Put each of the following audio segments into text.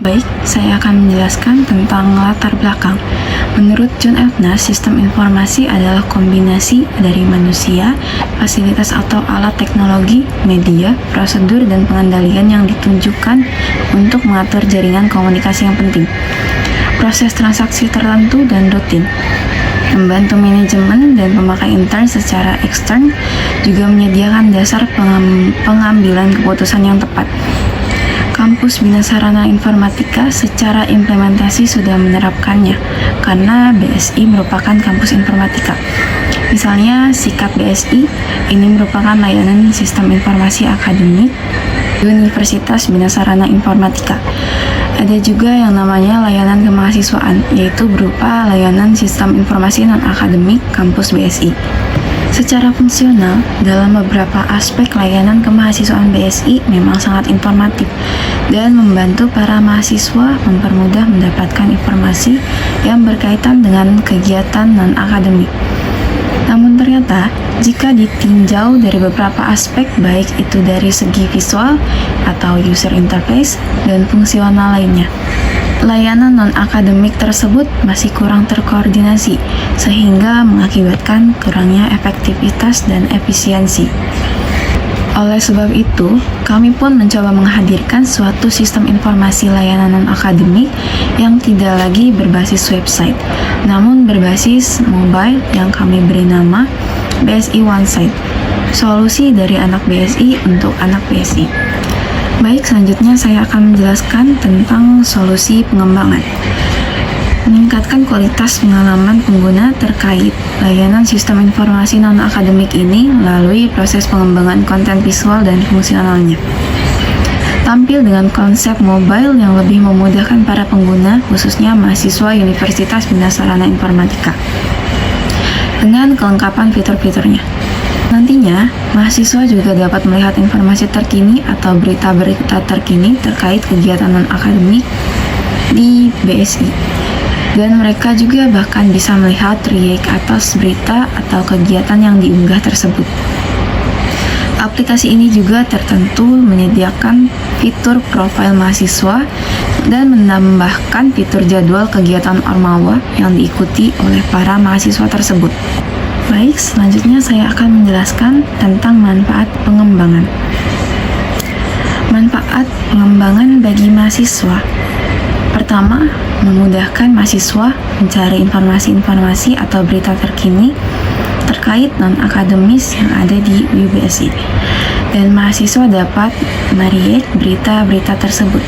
Baik, saya akan menjelaskan tentang latar belakang. Menurut John Eltner, sistem informasi adalah kombinasi dari manusia, fasilitas atau alat teknologi, media, prosedur, dan pengendalian yang ditunjukkan untuk mengatur jaringan komunikasi yang penting. Proses transaksi tertentu dan rutin. Membantu manajemen dan pemakai intern secara ekstern, juga menyediakan dasar pengambilan keputusan yang tepat. Kampus Bina Sarana Informatika secara implementasi sudah menerapkannya, karena BSI merupakan kampus informatika. Misalnya, SIKAP BSI ini merupakan layanan sistem informasi akademik Universitas Bina Sarana Informatika. Ada juga yang namanya layanan kemahasiswaan, yaitu berupa layanan sistem informasi non-akademik kampus BSI. Secara fungsional, dalam beberapa aspek layanan kemahasiswaan BSI memang sangat informatif dan membantu para mahasiswa mempermudah mendapatkan informasi yang berkaitan dengan kegiatan non-akademik. Namun ternyata, jika ditinjau dari beberapa aspek, baik itu dari segi visual atau user interface dan fungsional lainnya, layanan non-akademik tersebut masih kurang terkoordinasi, sehingga mengakibatkan kurangnya efektivitas dan efisiensi. Oleh sebab itu, kami pun mencoba menghadirkan suatu sistem informasi layanan non-akademik yang tidak lagi berbasis website, namun berbasis mobile yang kami beri nama BSI OneSite, solusi dari anak BSI untuk anak BSI. Baik, selanjutnya saya akan menjelaskan tentang solusi pengembangan. Meningkatkan kualitas pengalaman pengguna terkait layanan sistem informasi non-akademik ini melalui proses pengembangan konten visual dan fungsionalnya. Tampil dengan konsep mobile yang lebih memudahkan para pengguna, khususnya mahasiswa Universitas Bina Sarana Informatika, dengan kelengkapan fitur-fiturnya. Nantinya, mahasiswa juga dapat melihat informasi terkini atau berita-berita terkini terkait kegiatan non-akademik di BSI. Dan mereka juga bahkan bisa melihat react atas berita atau kegiatan yang diunggah tersebut. Aplikasi ini juga tertentu menyediakan fitur profil mahasiswa dan menambahkan fitur jadwal kegiatan Ormawa yang diikuti oleh para mahasiswa tersebut. Baik, selanjutnya saya akan menjelaskan tentang manfaat pengembangan. Manfaat pengembangan bagi mahasiswa. Pertama, memudahkan mahasiswa mencari informasi-informasi atau berita terkini terkait non-akademis yang ada di UBSI, dan mahasiswa dapat mereact berita-berita tersebut.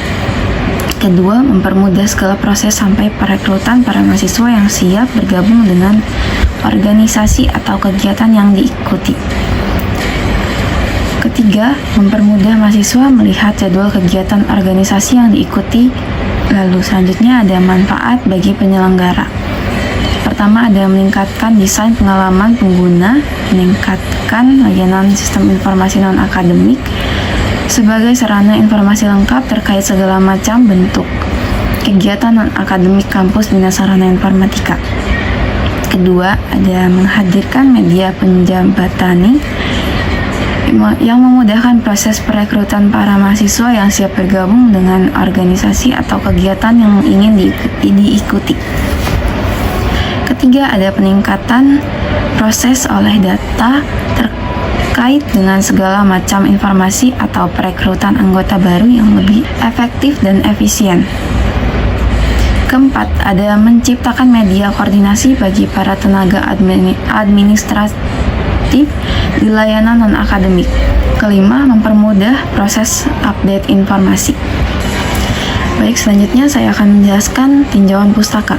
Kedua, mempermudah segala proses sampai perekrutan para mahasiswa yang siap bergabung dengan organisasi atau kegiatan yang diikuti. Ketiga, mempermudah mahasiswa melihat jadwal kegiatan organisasi yang diikuti. Lalu selanjutnya ada manfaat bagi penyelenggara. Pertama, ada meningkatkan desain pengalaman pengguna, meningkatkan layanan sistem informasi non-akademik sebagai sarana informasi lengkap terkait segala macam bentuk kegiatan non-akademik kampus Bina Sarana Informatika. Kedua, ada menghadirkan media penjabatani yang memudahkan proses perekrutan para mahasiswa yang siap bergabung dengan organisasi atau kegiatan yang ingin diikuti. Ketiga, ada peningkatan proses oleh data terkait dengan segala macam informasi atau perekrutan anggota baru yang lebih efektif dan efisien. Keempat, ada menciptakan media koordinasi bagi para tenaga administratif di layanan non-akademik. Kelima, mempermudah proses update informasi. Baik, selanjutnya saya akan menjelaskan tinjauan pustaka.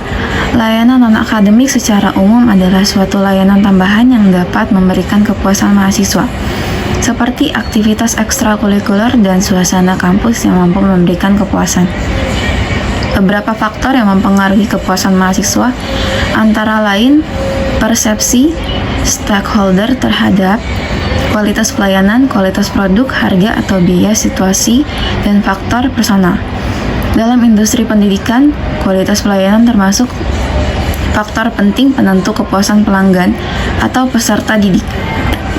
Layanan non-akademik secara umum adalah suatu layanan tambahan yang dapat memberikan kepuasan mahasiswa, seperti aktivitas ekstrakurikuler dan suasana kampus yang mampu memberikan kepuasan. Beberapa faktor yang mempengaruhi kepuasan mahasiswa antara lain persepsi stakeholder terhadap kualitas pelayanan, kualitas produk, harga atau biaya, situasi, dan faktor personal. Dalam industri pendidikan, kualitas pelayanan termasuk faktor penting penentu kepuasan pelanggan atau peserta didik.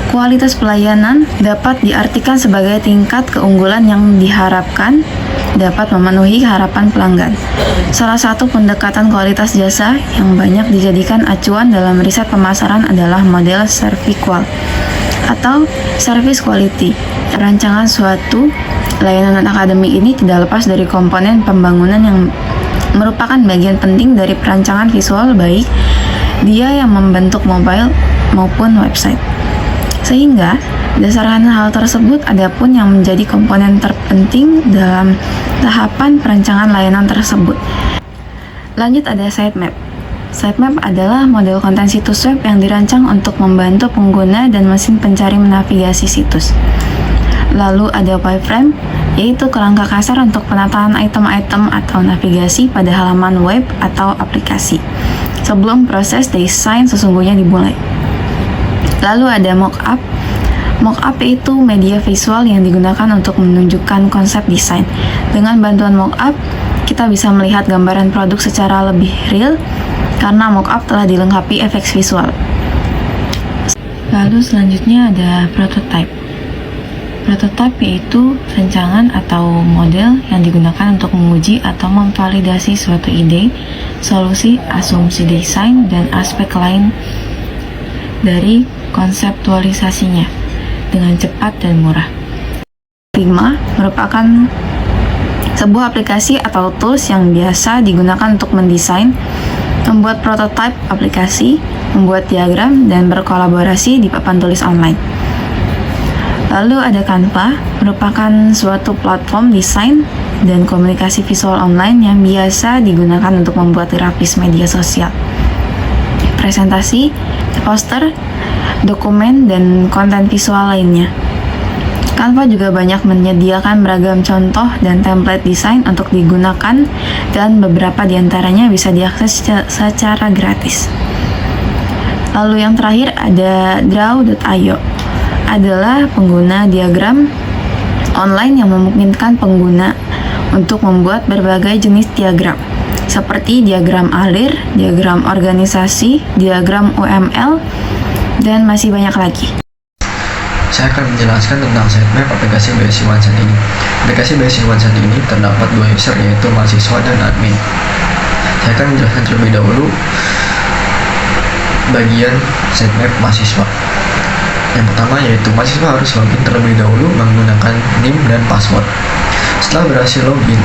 Kualitas pelayanan dapat diartikan sebagai tingkat keunggulan yang diharapkan, dapat memenuhi harapan pelanggan. Salah satu pendekatan kualitas jasa yang banyak dijadikan acuan dalam riset pemasaran adalah model ServiQual atau Service Quality. Rancangan suatu layanan akademik ini tidak lepas dari komponen pembangunan yang merupakan bagian penting dari perancangan visual, baik dia yang membentuk mobile maupun website. Sehingga berdasarkan hal tersebut, ada pun yang menjadi komponen terpenting dalam tahapan perancangan layanan tersebut. Lanjut ada sitemap. Sitemap adalah model konten situs web yang dirancang untuk membantu pengguna dan mesin pencari menavigasi situs. Lalu ada wireframe, yaitu kerangka kasar untuk penataan item-item atau navigasi pada halaman web atau aplikasi sebelum proses desain sesungguhnya dimulai. Lalu ada mockup. Mockup itu media visual yang digunakan untuk menunjukkan konsep desain. Dengan bantuan mockup, kita bisa melihat gambaran produk secara lebih real karena mockup telah dilengkapi efek visual. Lalu selanjutnya ada prototype. Prototype yaitu rancangan atau model yang digunakan untuk menguji atau memvalidasi suatu ide, solusi, asumsi desain, dan aspek lain dari konseptualisasinya dengan cepat dan murah. Figma merupakan sebuah aplikasi atau tools yang biasa digunakan untuk mendesain, membuat prototipe aplikasi, membuat diagram, dan berkolaborasi di papan tulis online. Lalu ada Canva, merupakan suatu platform desain dan komunikasi visual online yang biasa digunakan untuk membuat grafis media sosial, presentasi, poster, dokumen, dan konten visual lainnya. Canva juga banyak menyediakan beragam contoh dan template desain untuk digunakan, dan beberapa diantaranya bisa diakses secara gratis. Lalu yang terakhir ada Draw.io, adalah pengguna diagram online yang memungkinkan pengguna untuk membuat berbagai jenis diagram, seperti diagram alir, diagram organisasi, diagram UML, dan masih banyak lagi. Saya akan menjelaskan tentang sitemap aplikasi BSI OneSite ini. Aplikasi BSI OneSite ini terdapat dua user, yaitu mahasiswa dan admin. Saya akan menjelaskan terlebih dahulu bagian sitemap mahasiswa. Yang pertama yaitu mahasiswa harus login terlebih dahulu menggunakan NIM dan password. Setelah berhasil login,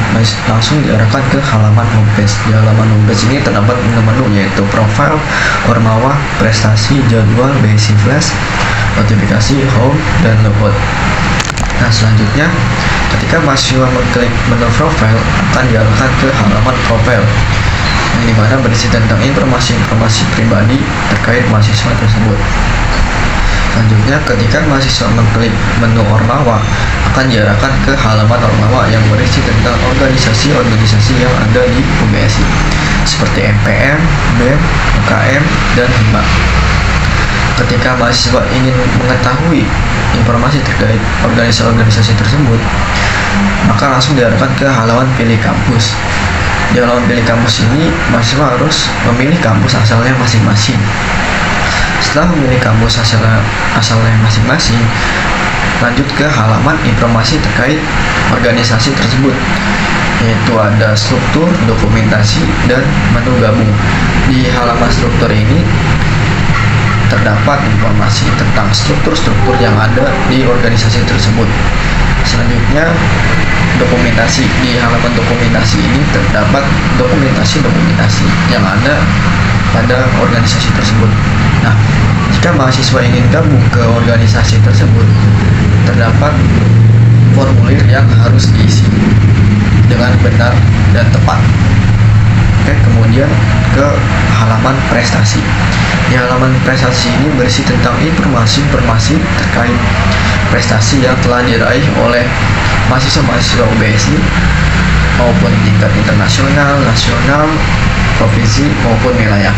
langsung diarahkan ke halaman homepage. Di halaman homepage ini terdapat menu-menu yaitu profile, ormawa, prestasi, jadwal, BSI Flash, notifikasi, home, dan logout. Nah, selanjutnya ketika mahasiswa mengklik menu profile, akan diarahkan ke halaman profile, yang dimana berisi tentang informasi-informasi pribadi terkait mahasiswa tersebut. Selanjutnya, ketika mahasiswa mengklik menu Ormawa, akan diarahkan ke halaman Ormawa yang berisi tentang organisasi-organisasi yang ada di UBSI, seperti MPM, BEM, UKM, dan HIMA. Ketika mahasiswa ingin mengetahui informasi terkait organisasi-organisasi tersebut, maka langsung diarahkan ke halaman Pilih Kampus. Di halaman Pilih Kampus ini, mahasiswa harus memilih kampus asalnya masing-masing. Setelah memilih kampus asalnya masing-masing, lanjut ke halaman informasi terkait organisasi tersebut, yaitu ada struktur, dokumentasi, dan menu gabung. Di halaman struktur ini terdapat informasi tentang struktur-struktur yang ada di organisasi tersebut. Selanjutnya, dokumentasi. Di halaman dokumentasi ini terdapat dokumentasi-dokumentasi yang ada pada organisasi tersebut. Nah, jika mahasiswa ingin gabung ke organisasi tersebut, terdapat formulir yang harus diisi dengan benar dan tepat. Oke, kemudian ke halaman prestasi. Di halaman prestasi ini berisi tentang informasi-informasi terkait prestasi yang telah diraih oleh mahasiswa-mahasiswa UBSI maupun tingkat internasional, nasional, provinsi maupun wilayah.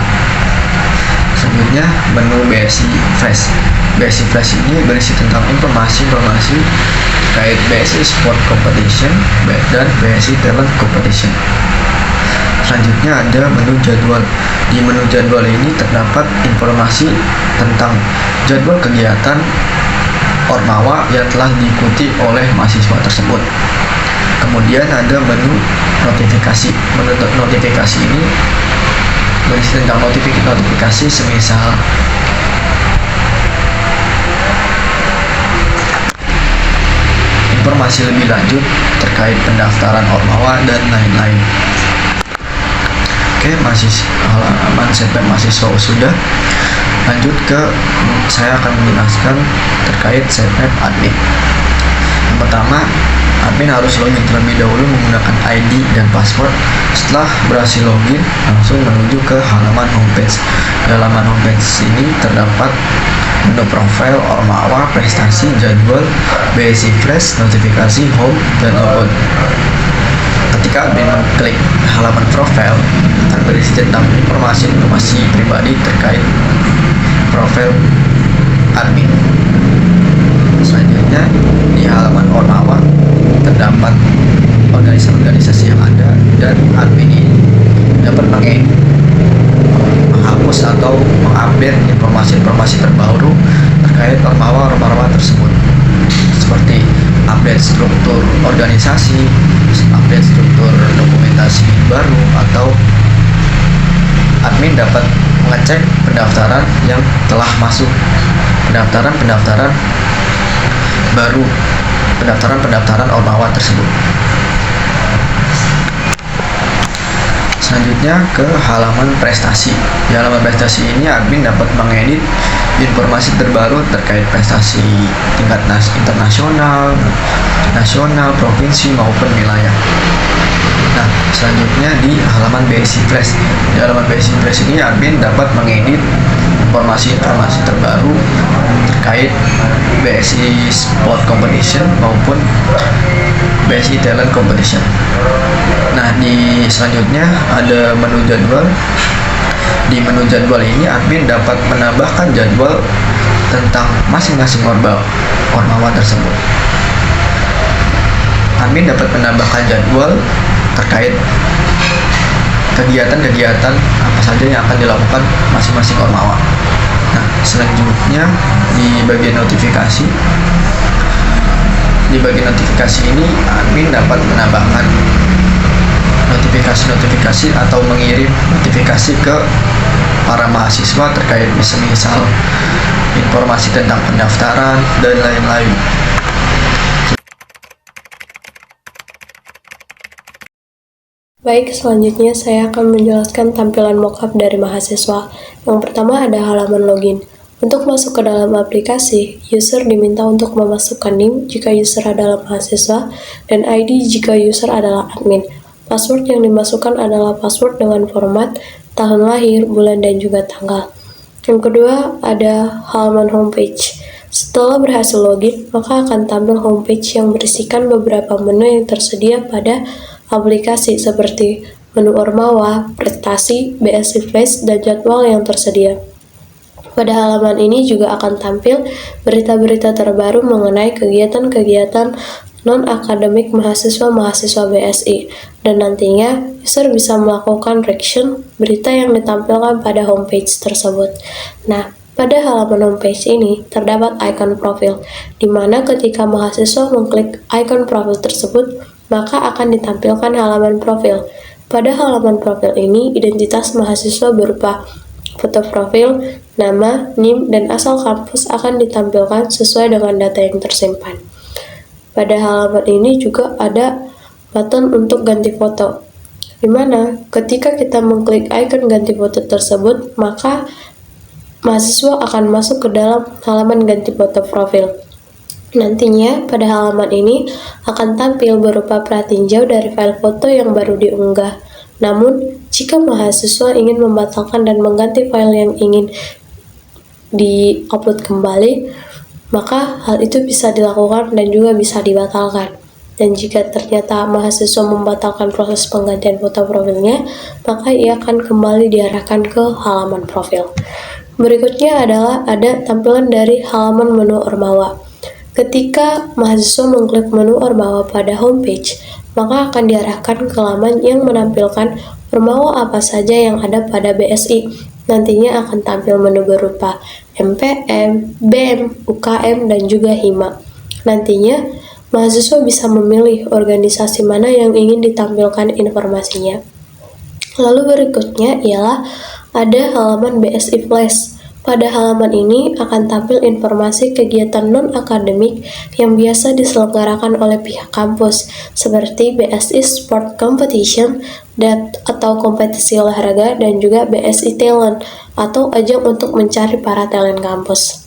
Selanjutnya, menu BSI Flash. BSI Flash ini berisi tentang informasi-informasi terkait BSI Sport Competition dan BSI Talent Competition. Selanjutnya ada menu jadwal. Di menu jadwal ini terdapat informasi tentang jadwal kegiatan Ormawa yang telah diikuti oleh mahasiswa tersebut. Kemudian ada menu notifikasi. Menu notifikasi ini berisi tentang notifikasi semisal informasi lebih lanjut terkait pendaftaran Ormawa dan lain-lain. Oke, halaman setback mahasiswa sudah. Lanjut saya akan menjelaskan terkait setback admin. Yang pertama, admin harus login terlebih dahulu menggunakan ID dan password. Setelah berhasil login, langsung menuju ke halaman homepage. Di halaman homepage ini terdapat menu profil, Ormawa, prestasi, jadwal, BSI Flash, notifikasi, home, dan about. Ketika admin mengklik halaman profil, akan berisi tentang informasi pribadi terkait profil admin. Selanjutnya, di halaman Ormawa terdapat organisasi-organisasi yang ada, dan admin ini dapat menghapus atau mengupdate informasi terbaru terkait Ormawa tersebut, seperti update struktur organisasi, update struktur dokumentasi baru, atau admin dapat mengecek pendaftaran yang telah masuk, pendaftaran baru, pendaftaran Ormawa tersebut. Selanjutnya ke halaman prestasi. Di halaman prestasi ini admin dapat mengedit informasi terbaru terkait prestasi tingkat internasional, nasional, provinsi maupun wilayah. Nah, selanjutnya di halaman BSI Flash. Di halaman BSI Flash ini admin dapat mengedit informasi terbaru terkait BSI Sport Competition maupun BSI Talent Competition. Nah, selanjutnya ada menu jadwal. Di menu jadwal ini admin dapat menambahkan jadwal tentang masing-masing Ormawa tersebut. Admin dapat menambahkan jadwal terkait kegiatan-kegiatan apa saja yang akan dilakukan masing-masing Ormawa. Nah, selanjutnya di bagian notifikasi. Di bagian notifikasi ini admin dapat menambahkan notifikasi atau mengirim notifikasi ke para mahasiswa terkait misal informasi tentang pendaftaran dan lain-lain. Baik, selanjutnya saya akan menjelaskan tampilan mockup dari mahasiswa. Yang pertama ada halaman login. Untuk masuk ke dalam aplikasi, user diminta untuk memasukkan NIM jika user adalah mahasiswa dan ID jika user adalah admin. Password yang dimasukkan adalah password dengan format tahun lahir, bulan, dan juga tanggal. Yang kedua ada halaman homepage. Setelah berhasil login, maka akan tampil homepage yang berisikan beberapa menu yang tersedia pada aplikasi seperti menu Ormawa, prestasi, BSI Flash, dan jadwal yang tersedia. Pada halaman ini juga akan tampil berita-berita terbaru mengenai kegiatan-kegiatan non-akademik mahasiswa BSI, dan nantinya user bisa melakukan reaction berita yang ditampilkan pada homepage tersebut. Nah, pada halaman homepage ini terdapat icon profil, di mana ketika mahasiswa mengklik icon profil tersebut, maka akan ditampilkan halaman profil. Pada halaman profil ini, identitas mahasiswa berupa foto profil, nama, NIM, dan asal kampus akan ditampilkan sesuai dengan data yang tersimpan. Pada halaman ini juga ada button untuk ganti foto, di mana ketika kita mengklik icon ganti foto tersebut, maka mahasiswa akan masuk ke dalam halaman ganti foto profil. Nantinya pada halaman ini akan tampil berupa pratinjau dari file foto yang baru diunggah. Namun, jika mahasiswa ingin membatalkan dan mengganti file yang ingin di-upload kembali, maka hal itu bisa dilakukan dan juga bisa dibatalkan. Dan jika ternyata mahasiswa membatalkan proses penggantian foto profilnya, maka ia akan kembali diarahkan ke halaman profil. Berikutnya adalah ada tampilan dari halaman menu Ormawa. Ketika mahasiswa mengklik menu Ormawa pada homepage, maka akan diarahkan ke laman yang menampilkan Ormawa apa saja yang ada pada BSI. Nantinya akan tampil menu berupa MPM, BEM, UKM, dan juga HIMA. Nantinya mahasiswa bisa memilih organisasi mana yang ingin ditampilkan informasinya. Lalu berikutnya ialah ada halaman BSI Flash. Pada halaman ini akan tampil informasi kegiatan non-akademik yang biasa diselenggarakan oleh pihak kampus, seperti BSI Sport Competition atau kompetisi olahraga, dan juga BSI Talent atau ajang untuk mencari para talent kampus.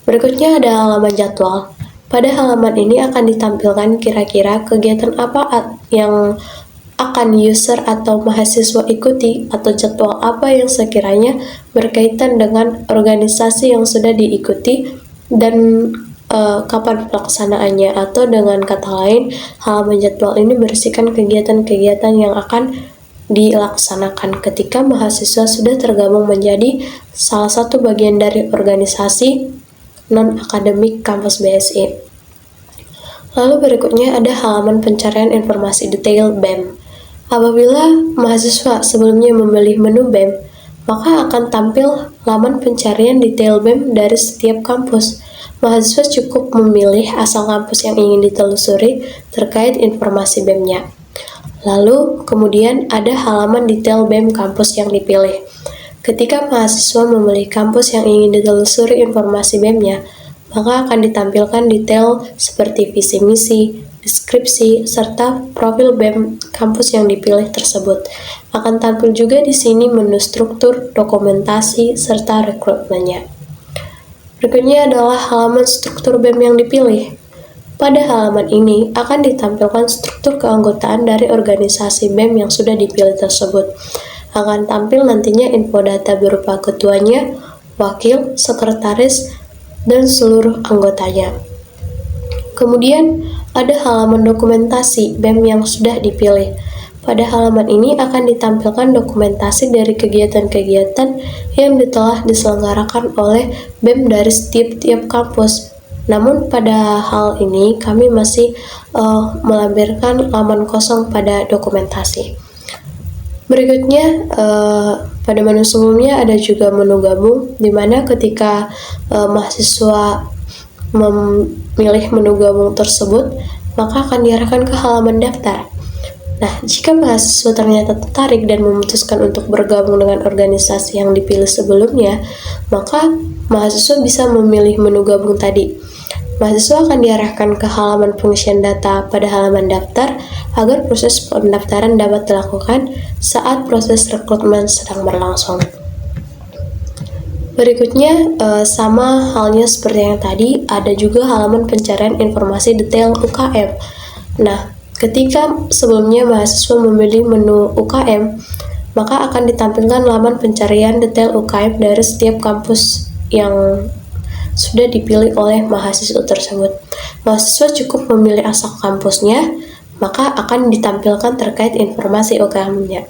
Berikutnya ada halaman jadwal. Pada halaman ini akan ditampilkan kira-kira kegiatan apa yang akan user atau mahasiswa ikuti atau jadwal apa yang sekiranya berkaitan dengan organisasi yang sudah diikuti dan kapan pelaksanaannya, atau dengan kata lain, halaman jadwal ini berisikan kegiatan-kegiatan yang akan dilaksanakan ketika mahasiswa sudah tergabung menjadi salah satu bagian dari organisasi non-akademik kampus BSI. Lalu berikutnya ada halaman pencarian informasi detail BEM. Apabila mahasiswa sebelumnya memilih menu BEM, maka akan tampil laman pencarian detail BEM dari setiap kampus. Mahasiswa cukup memilih asal kampus yang ingin ditelusuri terkait informasi BEM-nya. Lalu kemudian ada halaman detail BEM kampus yang dipilih. Ketika mahasiswa memilih kampus yang ingin ditelusuri informasi BEM-nya, maka akan ditampilkan detail seperti visi misi, deskripsi, serta profil BEM kampus yang dipilih tersebut. Akan tampil juga di sini menu struktur, dokumentasi, serta rekrutmennya. Berikutnya adalah halaman struktur BEM yang dipilih. Pada halaman ini akan ditampilkan struktur keanggotaan dari organisasi BEM yang sudah dipilih tersebut. Akan tampil nantinya info data berupa ketuanya, wakil, sekretaris, dan seluruh anggotanya. Kemudian ada halaman dokumentasi BEM yang sudah dipilih. Pada halaman ini akan ditampilkan dokumentasi dari kegiatan-kegiatan yang telah diselenggarakan oleh BEM dari setiap kampus. Namun pada hal ini kami masih melampirkan laman kosong pada dokumentasi. Berikutnya pada menu sebelumnya ada juga menu gabung, di mana ketika mahasiswa memilih menu gabung tersebut, maka akan diarahkan ke halaman daftar. Nah, jika mahasiswa ternyata tertarik dan memutuskan untuk bergabung dengan organisasi yang dipilih sebelumnya, maka mahasiswa bisa memilih menu gabung tadi. Mahasiswa akan diarahkan ke halaman pengisian data pada halaman daftar agar proses pendaftaran dapat dilakukan saat proses rekrutmen sedang berlangsung. Berikutnya, sama halnya seperti yang tadi, ada juga halaman pencarian informasi detail UKM. Nah, ketika sebelumnya mahasiswa memilih menu UKM, maka akan ditampilkan laman pencarian detail UKM dari setiap kampus yang sudah dipilih oleh mahasiswa tersebut. Mahasiswa cukup memilih asal kampusnya, maka akan ditampilkan terkait informasi UKM-nya.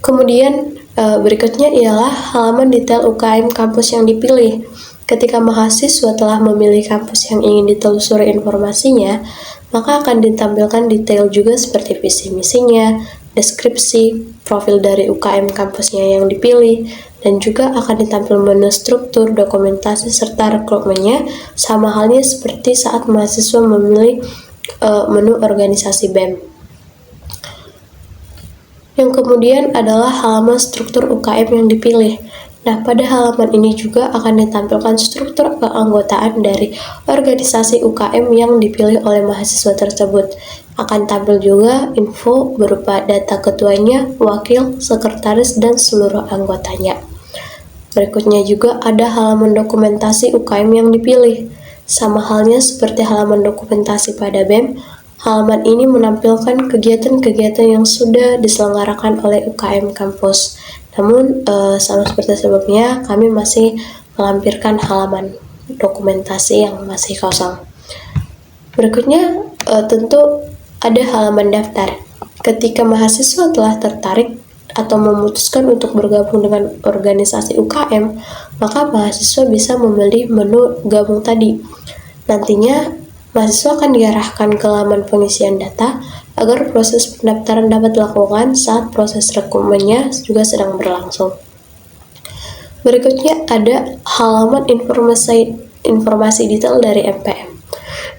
Kemudian berikutnya ialah halaman detail UKM kampus yang dipilih. Ketika mahasiswa telah memilih kampus yang ingin ditelusuri informasinya, maka akan ditampilkan detail juga seperti visi misinya, deskripsi, profil dari UKM kampusnya yang dipilih, dan juga akan ditampil menu struktur, dokumentasi, serta rekrutmennya, sama halnya seperti saat mahasiswa memilih menu organisasi BEM. Yang kemudian adalah halaman struktur UKM yang dipilih. Nah, pada halaman ini juga akan ditampilkan struktur keanggotaan dari organisasi UKM yang dipilih oleh mahasiswa tersebut. Akan tampil juga info berupa data ketuanya, wakil, sekretaris, dan seluruh anggotanya. Berikutnya juga ada halaman dokumentasi UKM yang dipilih. Sama halnya seperti halaman dokumentasi pada BEM, halaman ini menampilkan kegiatan-kegiatan yang sudah diselenggarakan oleh UKM kampus. Namun, sama seperti sebelumnya, kami masih melampirkan halaman dokumentasi yang masih kosong. Berikutnya, tentu ada halaman daftar. Ketika mahasiswa telah tertarik atau memutuskan untuk bergabung dengan organisasi UKM, maka mahasiswa bisa memilih menu gabung tadi. Nantinya, mahasiswa akan diarahkan ke laman pengisian data agar proses pendaftaran dapat dilakukan saat proses rekrutmennya juga sedang berlangsung. Berikutnya ada halaman informasi detail dari MPM.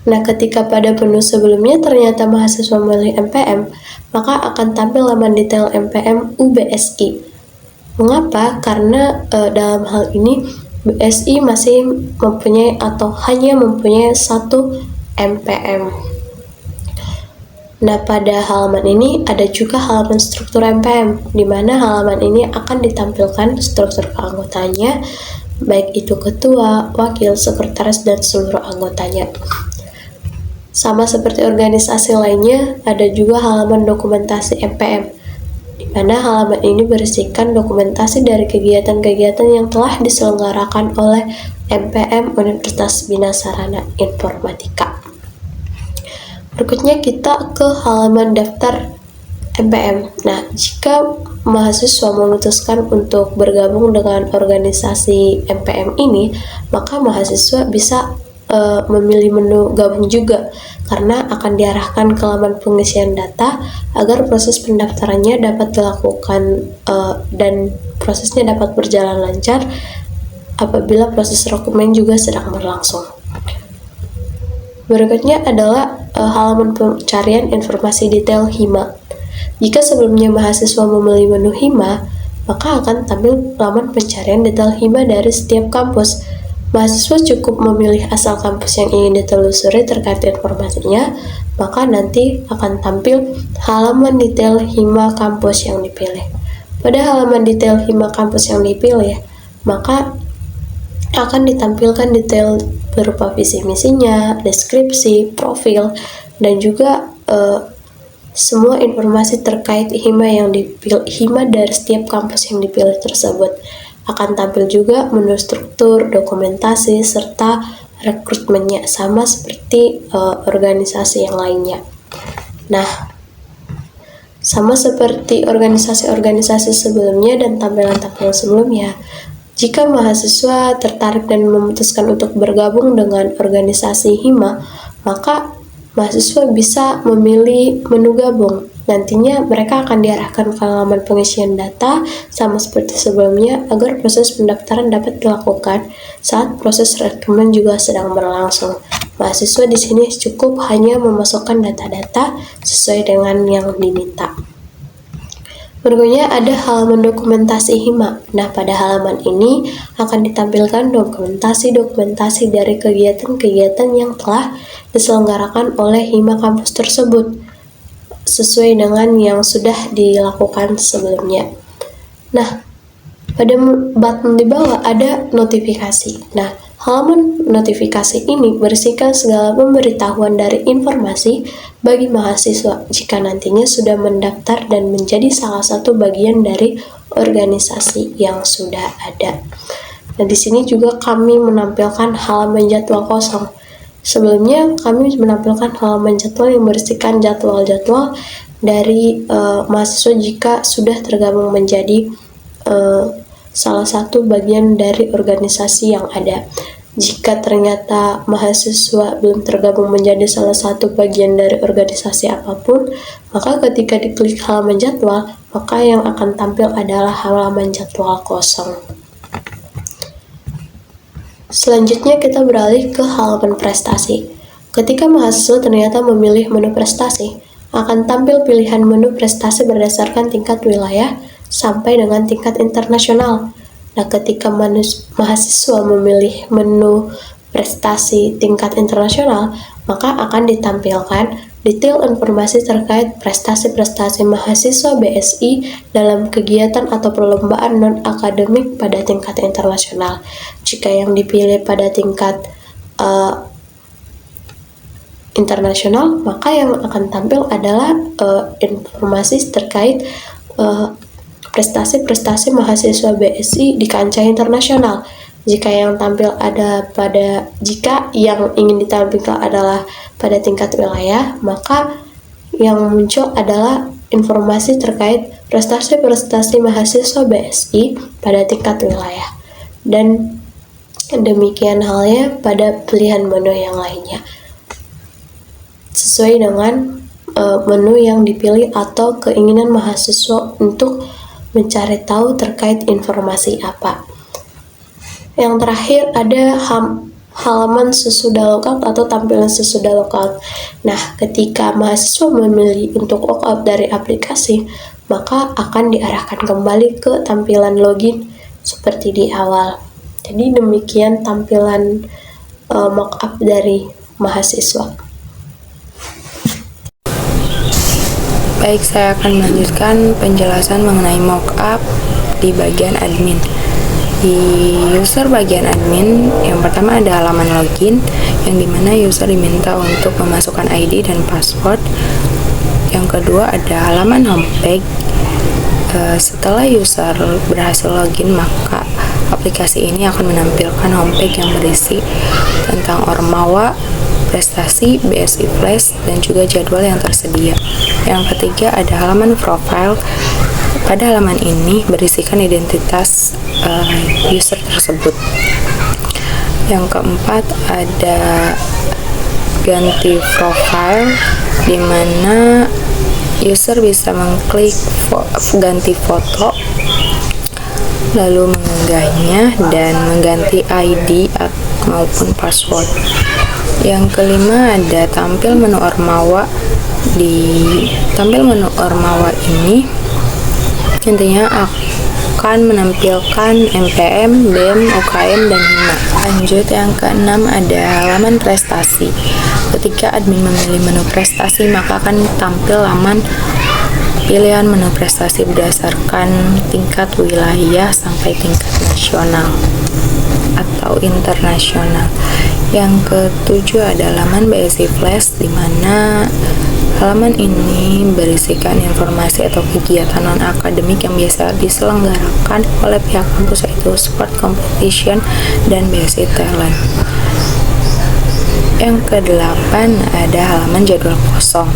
Nah, ketika pada menu sebelumnya ternyata mahasiswa memilih MPM, maka akan tampil laman detail MPM UBSI. Mengapa? Karena dalam hal ini BSI masih mempunyai atau hanya mempunyai satu MPM. Nah, pada halaman ini ada juga halaman struktur MPM, di mana halaman ini akan ditampilkan struktur keanggotanya, baik itu ketua, wakil, sekretaris, dan seluruh anggotanya. Sama seperti organisasi lainnya, ada juga halaman dokumentasi MPM, di mana halaman ini berisikan dokumentasi dari kegiatan-kegiatan yang telah diselenggarakan oleh MPM Universitas Bina Sarana Informatika. Berikutnya kita ke halaman daftar MPM. Nah, jika mahasiswa memutuskan untuk bergabung dengan organisasi MPM ini, maka mahasiswa bisa memilih menu gabung juga, karena akan diarahkan ke laman pengisian data agar proses pendaftarannya dapat dilakukan dan prosesnya dapat berjalan lancar apabila proses rekrutmen juga sedang berlangsung. Berikutnya adalah halaman pencarian informasi detail HIMA. Jika sebelumnya mahasiswa memilih menu HIMA, maka akan tampil laman pencarian detail HIMA dari setiap kampus. Mahasiswa cukup memilih asal kampus yang ingin ditelusuri terkait informasinya, maka nanti akan tampil halaman detail HIMA kampus yang dipilih. Pada halaman detail HIMA kampus yang dipilih, maka akan ditampilkan detail berupa visi misinya, deskripsi, profil, dan juga semua informasi terkait HIMA yang dipilih, HIMA dari setiap kampus yang dipilih tersebut. Akan tampil juga menu struktur, dokumentasi, serta rekrutmennya, sama seperti organisasi yang lainnya. Nah, sama seperti organisasi-organisasi sebelumnya dan tampilan-tampilan sebelumnya, jika mahasiswa tertarik dan memutuskan untuk bergabung dengan organisasi HIMA, maka mahasiswa bisa memilih menu gabung. Nantinya mereka akan diarahkan ke halaman pengisian data sama seperti sebelumnya agar proses pendaftaran dapat dilakukan saat proses rekrutmen juga sedang berlangsung. Mahasiswa di sini cukup hanya memasukkan data-data sesuai dengan yang diminta. Berikutnya ada halaman dokumentasi HIMA. Nah, pada halaman ini akan ditampilkan dokumentasi dari kegiatan-kegiatan yang telah diselenggarakan oleh HIMA kampus tersebut, sesuai dengan yang sudah dilakukan sebelumnya. Nah, pada button di bawah ada notifikasi. Nah, halaman notifikasi ini berisikan segala pemberitahuan dari informasi bagi mahasiswa jika nantinya sudah mendaftar dan menjadi salah satu bagian dari organisasi yang sudah ada. Nah, di sini juga kami menampilkan halaman jadwal kosong. Sebelumnya kami menampilkan halaman jadwal yang berisikan jadwal-jadwal dari mahasiswa jika sudah tergabung menjadi salah satu bagian dari organisasi yang ada. Jika ternyata mahasiswa belum tergabung menjadi salah satu bagian dari organisasi apapun, maka ketika diklik halaman jadwal, maka yang akan tampil adalah halaman jadwal kosong. Selanjutnya kita beralih ke halaman prestasi. Ketika mahasiswa ternyata memilih menu prestasi, akan tampil pilihan menu prestasi berdasarkan tingkat wilayah sampai dengan tingkat internasional. Nah, ketika mahasiswa memilih menu prestasi tingkat internasional, maka akan ditampilkan detail informasi terkait prestasi-prestasi mahasiswa BSI dalam kegiatan atau perlombaan non-akademik pada tingkat internasional. Jika yang dipilih pada tingkat internasional, maka yang akan tampil adalah informasi terkait prestasi-prestasi mahasiswa BSI di kancah internasional. Jika yang ingin ditampilkan adalah pada tingkat wilayah, maka yang muncul adalah informasi terkait prestasi-prestasi mahasiswa BSI pada tingkat wilayah. Dan demikian halnya pada pilihan menu yang lainnya, sesuai dengan menu yang dipilih atau keinginan mahasiswa untuk mencari tahu terkait informasi apa. Yang terakhir ada halaman sesudah logout atau tampilan sesudah logout. Nah, ketika mahasiswa memilih untuk logout dari aplikasi, maka akan diarahkan kembali ke tampilan login seperti di awal. Jadi demikian tampilan mockup dari mahasiswa. Baik, saya akan melanjutkan penjelasan mengenai mockup di bagian admin. Di user bagian admin, yang pertama ada halaman login, yang dimana user diminta untuk memasukkan ID dan password. Yang kedua ada halaman homepage. Setelah user berhasil login, maka aplikasi ini akan menampilkan homepage yang berisi tentang Ormawa, prestasi, BSI Flash, dan juga jadwal yang tersedia. Yang ketiga ada halaman profile. Pada halaman ini berisikan identitas user tersebut. Yang keempat ada ganti profile, di mana user bisa mengklik ganti foto, lalu mengunggahnya dan mengganti ID maupun password. Yang kelima ada tampil menu Ormawa. Di tampil menu Ormawa ini intinya akan menampilkan MPM, BEM, UKM, dan HIMA. Lanjut, yang keenam ada halaman prestasi. Ketika admin memilih menu prestasi, maka akan tampil laman pilihan menu prestasi berdasarkan tingkat wilayah sampai tingkat nasional atau internasional. Yang ketujuh ada halaman BSI Flash, di mana halaman ini berisikan informasi atau kegiatan non-akademik yang biasa diselenggarakan oleh pihak kampus, yaitu sport competition dan BSI talent. Yang kedelapan ada halaman jadwal kosong.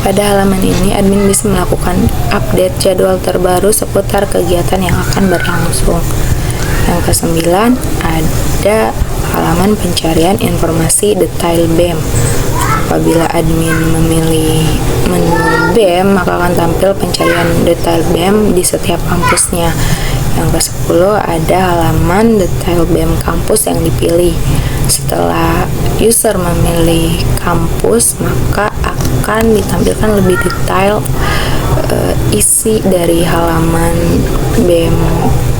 Pada halaman ini, admin bisa melakukan update jadwal terbaru seputar kegiatan yang akan berlangsung. Yang kesembilan ada halaman pencarian informasi detail BEM. Apabila admin memilih menu BEM, maka akan tampil pencarian detail BEM di setiap kampusnya. Yang ke-10 ada halaman detail BEM kampus yang dipilih. Setelah user memilih kampus, maka akan ditampilkan lebih detail isi dari halaman BEM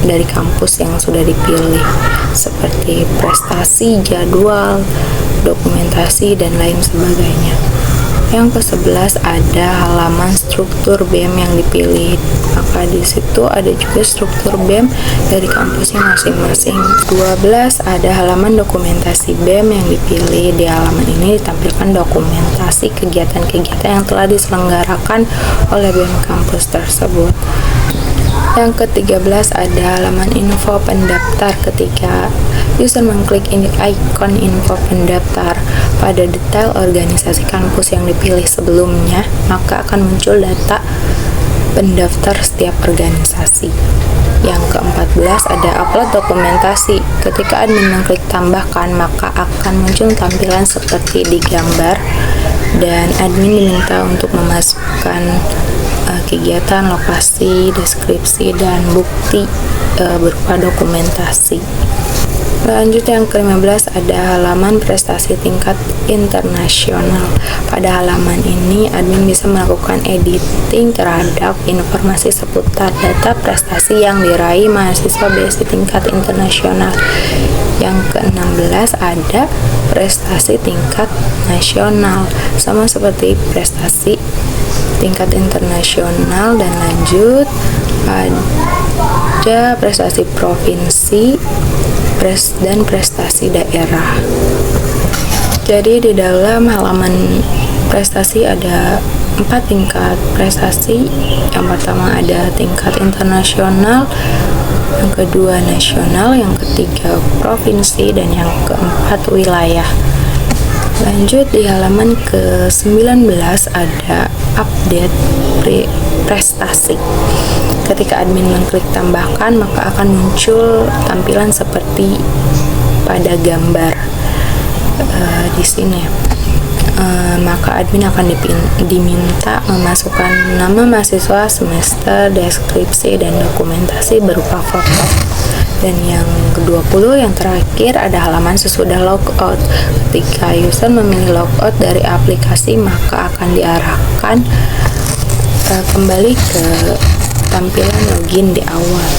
dari kampus yang sudah dipilih, seperti prestasi, jadwal, dokumentasi, dan lain sebagainya. Yang ke-11 ada halaman struktur BEM yang dipilih, maka di situ ada juga struktur BEM dari kampusnya masing-masing. 12 ada halaman dokumentasi BEM yang dipilih. Di halaman ini ditampilkan dokumentasi kegiatan-kegiatan yang telah diselenggarakan oleh BEM kampus tersebut. Yang ke-13 ada halaman info pendaftar. Ketika user mengklik ikon info pendaftar pada detail organisasi kampus yang dipilih sebelumnya, maka akan muncul data pendaftar setiap organisasi. Yang ke-14 ada upload dokumentasi. Ketika admin mengklik tambahkan, maka akan muncul tampilan seperti di gambar, dan admin diminta untuk memasukkan kegiatan, lokasi, deskripsi, dan bukti berupa dokumentasi. Lanjut, yang ke-15 ada halaman prestasi tingkat internasional. Pada halaman ini, admin bisa melakukan editing terhadap informasi seputar data prestasi yang diraih mahasiswa BSI tingkat internasional. Yang ke-16 ada prestasi tingkat nasional, sama seperti prestasi tingkat internasional. Dan lanjut, ada prestasi provinsi dan prestasi daerah. Jadi di dalam halaman prestasi ada 4 tingkat prestasi. Yang pertama ada tingkat internasional, yang kedua nasional, yang ketiga provinsi, dan yang keempat wilayah. Lanjut, di halaman ke-19 ada update prestasi. Ketika admin mengklik tambahkan, maka akan muncul tampilan seperti pada gambar di sini. Maka admin akan diminta memasukkan nama mahasiswa, semester, deskripsi, dan dokumentasi berupa foto. Dan yang ke-20 yang terakhir ada halaman sesudah logout. Ketika user memilih logout dari aplikasi, maka akan diarahkan kembali ke tampilan login di awal.